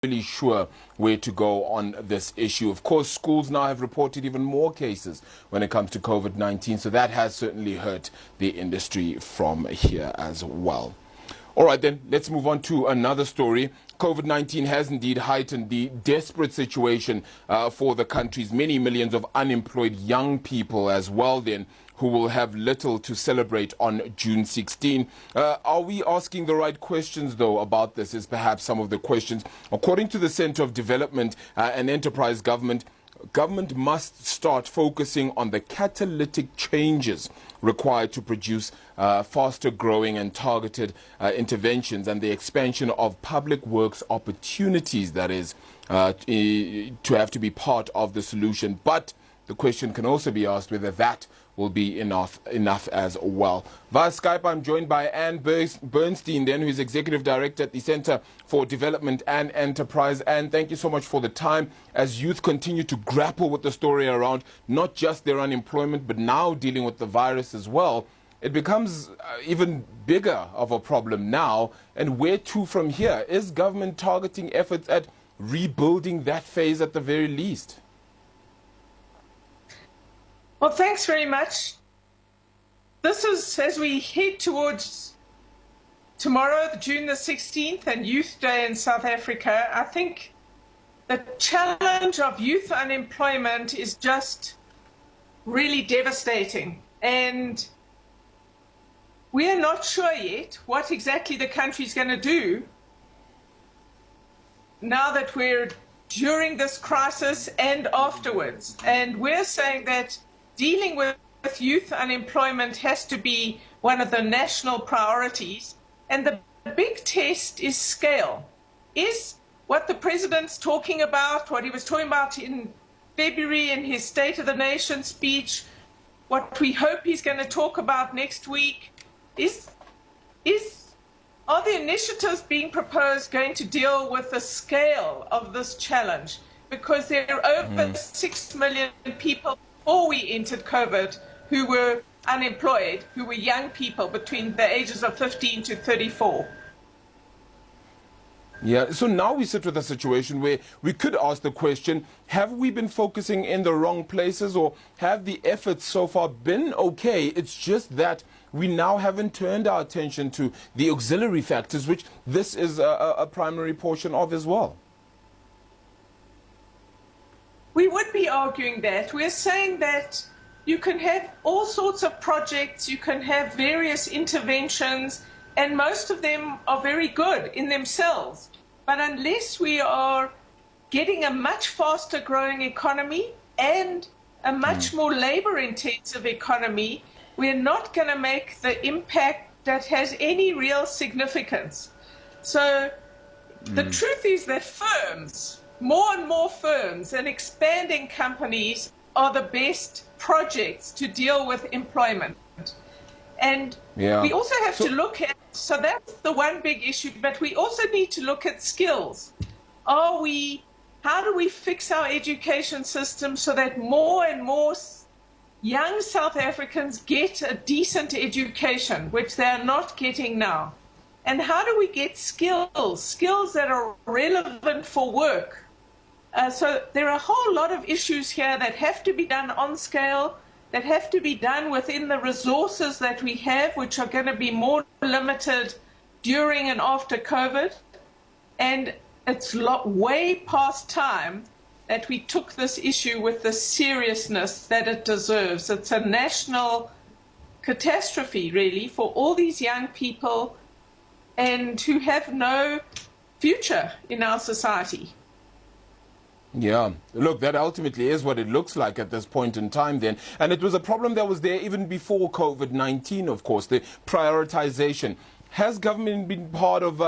really sure where to go on this issue. Of course, schools now have reported even more cases when it comes to COVID-19, so that has certainly hurt the industry from here as well. All right, then, let's move on to another story. COVID-19 has indeed heightened the desperate situation for the country's many millions of unemployed young people as well, then, who will have little to celebrate on June 16. Are we asking the right questions, though, about this is perhaps some of the questions. According to the Centre of Development and Enterprise Government must start focusing on the catalytic changes required to produce faster growing and targeted interventions and the expansion of public works opportunities, that is, to have to be part of the solution. But the question can also be asked whether that will be enough as well. Via Skype, I'm joined by Bernstein, then, who is Executive Director at the Centre for Development and Enterprise. And thank you so much for the time. As youth continue to grapple with the story around not just their unemployment, but now dealing with the virus as well, it becomes even bigger of a problem now. And where to from here? Is government targeting efforts at rebuilding that phase at the very least? Well, thanks very much. This is, as we head towards tomorrow, June the 16th, and Youth Day in South Africa, I think the challenge of youth unemployment is just really devastating. And we are not sure yet what exactly the country is going to do now that we're during this crisis and afterwards. And we're saying that dealing with youth unemployment has to be one of the national priorities. And the big test is scale. Is what the president's talking about, what he was talking about in February in his State of the Nation speech, what we hope he's going to talk about next week, are the initiatives being proposed going to deal with the scale of this challenge? Because there are over 6 million people before we entered COVID who were unemployed, who were young people between the ages of 15 to 34. Yeah, so now we sit with a situation where we could ask the question, have we been focusing in the wrong places, or have the efforts so far been okay? It's just that we now haven't turned our attention to the auxiliary factors, which this is a primary portion of as well. We would be arguing that. We're saying that you can have all sorts of projects, you can have various interventions, and most of them are very good in themselves. But unless we are getting a much faster growing economy and a much more labor-intensive economy, we're not going to make the impact that has any real significance. So the truth is that firms, more and more firms and expanding companies are the best projects to deal with employment. And we also have to look at, so that's the one big issue, but we also need to look at skills. How do we fix our education system so that more and more young South Africans get a decent education, which they're not getting now? And how do we get skills that are relevant for work? So there are a whole lot of issues here that have to be done on scale, that have to be done within the resources that we have, which are going to be more limited during and after COVID. And it's way past time that we took this issue with the seriousness that it deserves. It's a national catastrophe, really, for all these young people and who have no future in our society. Yeah, look, that ultimately is what it looks like at this point in time then. And it was a problem that was there even before COVID-19, of course, the prioritization. Has government been part of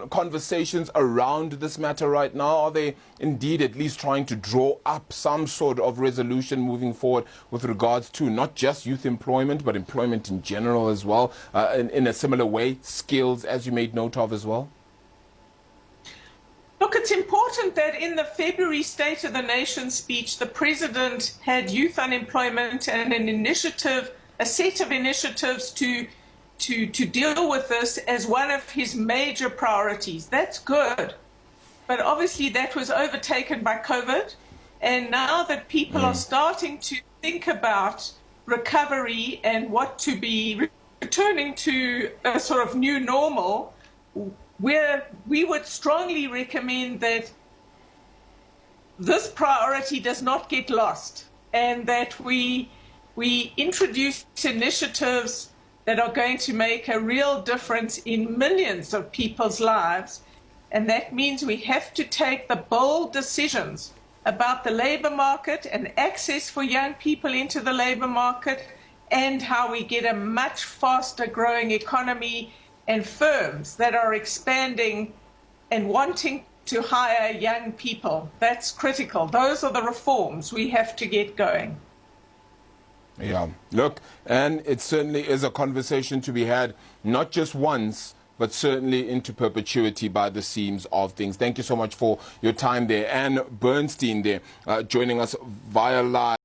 conversations around this matter right now? Are they indeed at least trying to draw up some sort of resolution moving forward with regards to not just youth employment, but employment in general as well, in a similar way, skills, as you made note of as well? Look, it's important that in the February State of the Nation speech, the President had youth unemployment and a set of initiatives to deal with this as one of his major priorities. That's good. but obviously that was overtaken by COVID. And now that people are starting to think about recovery and what to be returning to a sort of new normal, we would strongly recommend that this priority does not get lost, and that we introduce initiatives that are going to make a real difference in millions of people's lives. And that means we have to take the bold decisions about the labor market and access for young people into the labor market, and how we get a much faster growing economy and firms that are expanding and wanting to hire young people. That's critical. Those are the reforms we have to get going. Yeah, look, and it certainly is a conversation to be had, not just once, but certainly into perpetuity by the seams of things. Thank you so much for your time there. And Bernstein there, joining us via live.